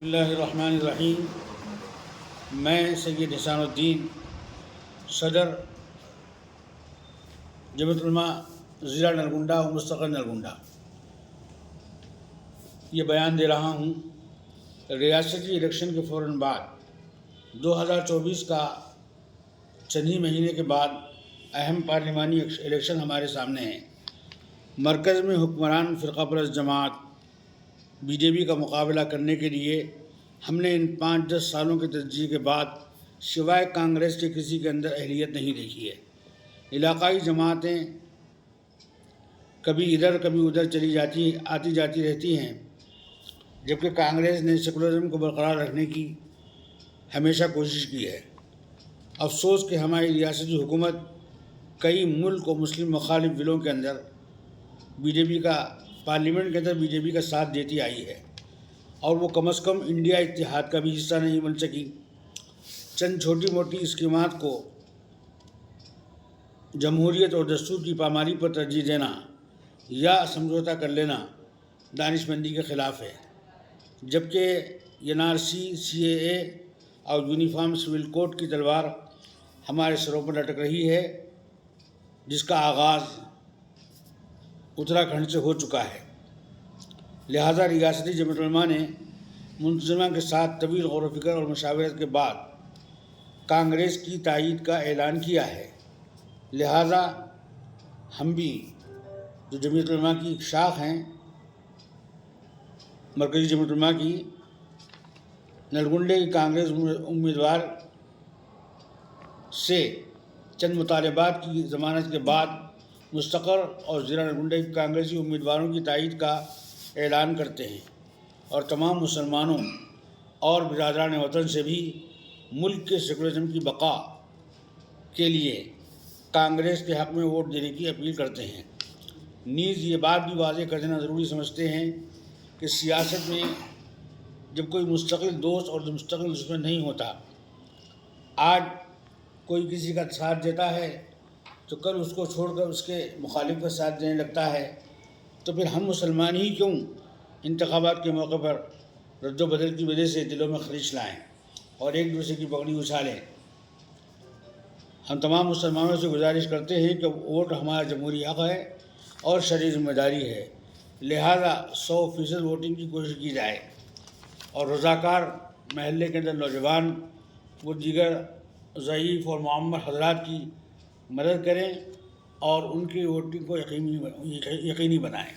بسم اللہ الرحمن الرحیم۔ میں سید احسان الدین صدر جمعیت علماء ضلع نلگنڈا و مستقل نلگنڈا یہ بیان دے رہا ہوں ریاستی الیکشن کے فوراً بعد 2024 کا چند ہی مہینے کے بعد اہم پارلیمانی الیکشن ہمارے سامنے ہیں۔ مرکز میں حکمران فرقہ پرست جماعت بی جے پی کا مقابلہ کرنے کے لیے ہم نے ان 5-10 سالوں کے تجزیے کے بعد سوائے کانگریس کے کسی کے اندر اہلیت نہیں دیکھی ہے۔ علاقائی جماعتیں کبھی ادھر کبھی ادھر آتی جاتی رہتی ہیں، جبکہ کانگریس نے سیکولرزم کو برقرار رکھنے کی ہمیشہ کوشش کی ہے۔ افسوس کہ ہماری ریاستی حکومت کئی ملک و مسلم مخالف بلوں کے اندر پارلیمنٹ کے اندر بی جے پی کا ساتھ دیتی آئی ہے، اور وہ کم از کم انڈیا اتحاد کا بھی حصہ نہیں بن سکی۔ چند چھوٹی موٹی اسکیمات کو جمہوریت اور دستور کی پامالی پر ترجیح دینا یا سمجھوتہ کر لینا دانش مندی کے خلاف ہے، جبکہ این آر سی، سی اے اے اور یونیفارم سول کوڈ کی تلوار ہمارے سروں پر لٹک رہی ہے، جس کا آغاز اتراکھنڈ سے ہو چکا ہے۔ لہٰذا ریاستی جمعیت علماء نے منتظمہ کے ساتھ طویل غور و فکر اور مشاورت کے بعد کانگریس کی تائید کا اعلان کیا ہے۔ لہٰذا ہم بھی جو جمعیت علماء کی ایک شاخ ہیں، مرکزی جمعیت علماء کی، نلگنڈے کی کانگریس امیدوار سے چند مطالبات کی ضمانت کے بعد مستقر اور ضلع نلگنڈا کی کانگریسی امیدواروں کی تائید کا اعلان کرتے ہیں، اور تمام مسلمانوں اور برادران وطن سے بھی ملک کے سیکولرزم کی بقا کے لیے کانگریس کے حق میں ووٹ دینے کی اپیل کرتے ہیں۔ نیز یہ بات بھی واضح کر دینا ضروری سمجھتے ہیں کہ سیاست میں جب کوئی مستقل دوست اور مستقل دشمن نہیں ہوتا، آج کوئی کسی کا ساتھ دیتا ہے تو کل اس کو چھوڑ کر اس کے مخالف کا ساتھ دینے لگتا ہے، تو پھر ہم مسلمان ہی کیوں انتخابات کے موقع پر رد و بدل کی وجہ سے دلوں میں خلیش لائیں اور ایک دوسرے کی پگڑی اچھالیں۔ ہم تمام مسلمانوں سے گزارش کرتے ہیں کہ ووٹ ہمارا جمہوری حق ہے اور شرعی ذمہ داری ہے، لہٰذا 100% ووٹنگ کی کوشش کی جائے، اور رضاکار محلے کے اندر نوجوان وہ دیگر ضعیف اور معمر حضرات کی مدد کریں اور ان کی ووٹنگ کو یقینی بنائیں۔